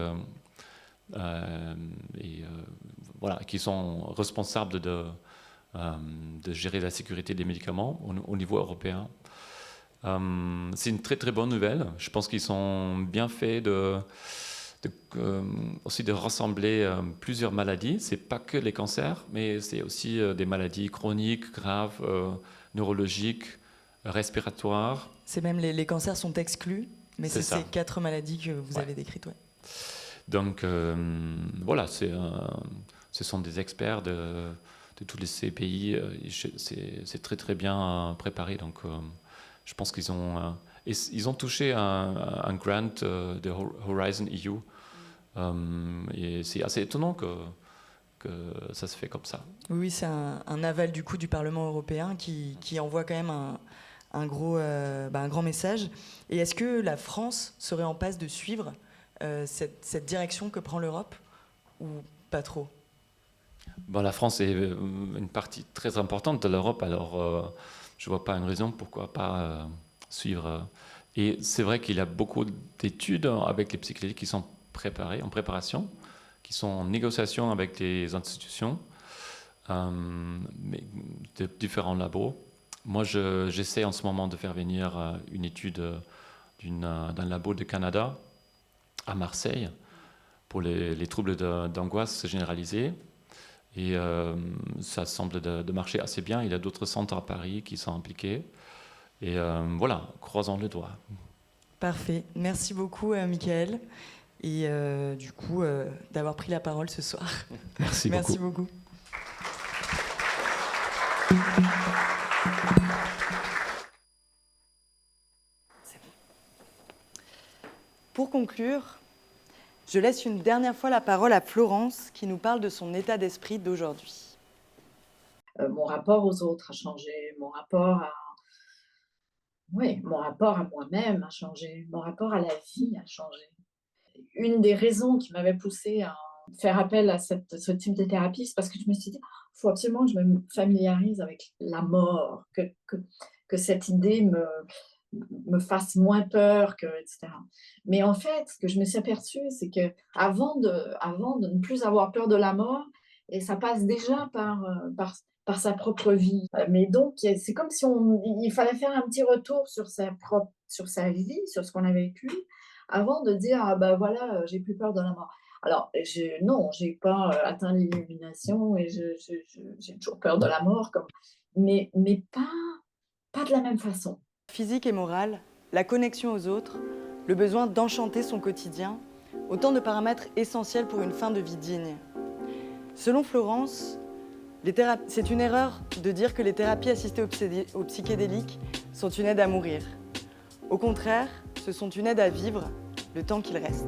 voilà, qui sont responsables de gérer la sécurité des médicaments au niveau européen. C'est une très très bonne nouvelle. Je pense qu'ils sont bien faits aussi de rassembler plusieurs maladies. C'est pas que les cancers, mais c'est aussi des maladies chroniques, graves, neurologiques, respiratoires. C'est même les cancers sont exclus, mais c'est ça. ces 4 maladies que vous avez décrites. Ouais. Donc voilà, ce sont des experts de tous ces pays. C'est très très bien préparé. Donc je pense qu'ils ont touché un grant de Horizon EU. Et c'est assez étonnant que ça se fait comme ça. Oui, c'est un aval du coup du Parlement européen qui envoie quand même un grand message. Et est-ce que la France serait en passe de suivre cette direction que prend l'Europe ou pas trop ? La France est une partie très importante de l'Europe, alors je ne vois pas une raison pourquoi pas suivre. Et c'est vrai qu'il y a beaucoup d'études avec les psychédéliques qui sont préparées, en préparation, qui sont en négociation avec les institutions, mais de différents labos. Moi, j'essaie en ce moment de faire venir une étude d'un labo de Canada à Marseille pour les troubles d'angoisse généralisée. Et ça semble de marcher assez bien. Il y a d'autres centres à Paris qui sont impliqués. Et voilà, croisons les doigts. Parfait. Merci beaucoup, Michael. Et du coup, d'avoir pris la parole ce soir. Merci beaucoup. Pour conclure, je laisse une dernière fois la parole à Florence qui nous parle de son état d'esprit d'aujourd'hui. Mon rapport aux autres a changé, mon rapport à moi-même a changé, mon rapport à la vie a changé. Une des raisons qui m'avait poussée à faire appel à ce type de thérapie, c'est parce que je me suis dit, il faut absolument que je me familiarise avec la mort, que cette idée me fasse moins peur, etc. Mais en fait, ce que je me suis aperçue, c'est qu'avant de ne plus avoir peur de la mort, et ça passe déjà par sa propre vie. Mais donc, c'est comme si il fallait faire un petit retour sur sa vie, sur ce qu'on a vécu, avant de dire, ah ben voilà, j'ai plus peur de la mort. Alors, non, j'ai pas atteint l'illumination et j'ai toujours peur de la mort, mais pas de la même façon. Physique et morale, la connexion aux autres, le besoin d'enchanter son quotidien, autant de paramètres essentiels pour une fin de vie digne. Selon Florence, c'est une erreur de dire que les thérapies assistées aux psychédéliques sont une aide à mourir. Au contraire, ce sont une aide à vivre le temps qu'il reste.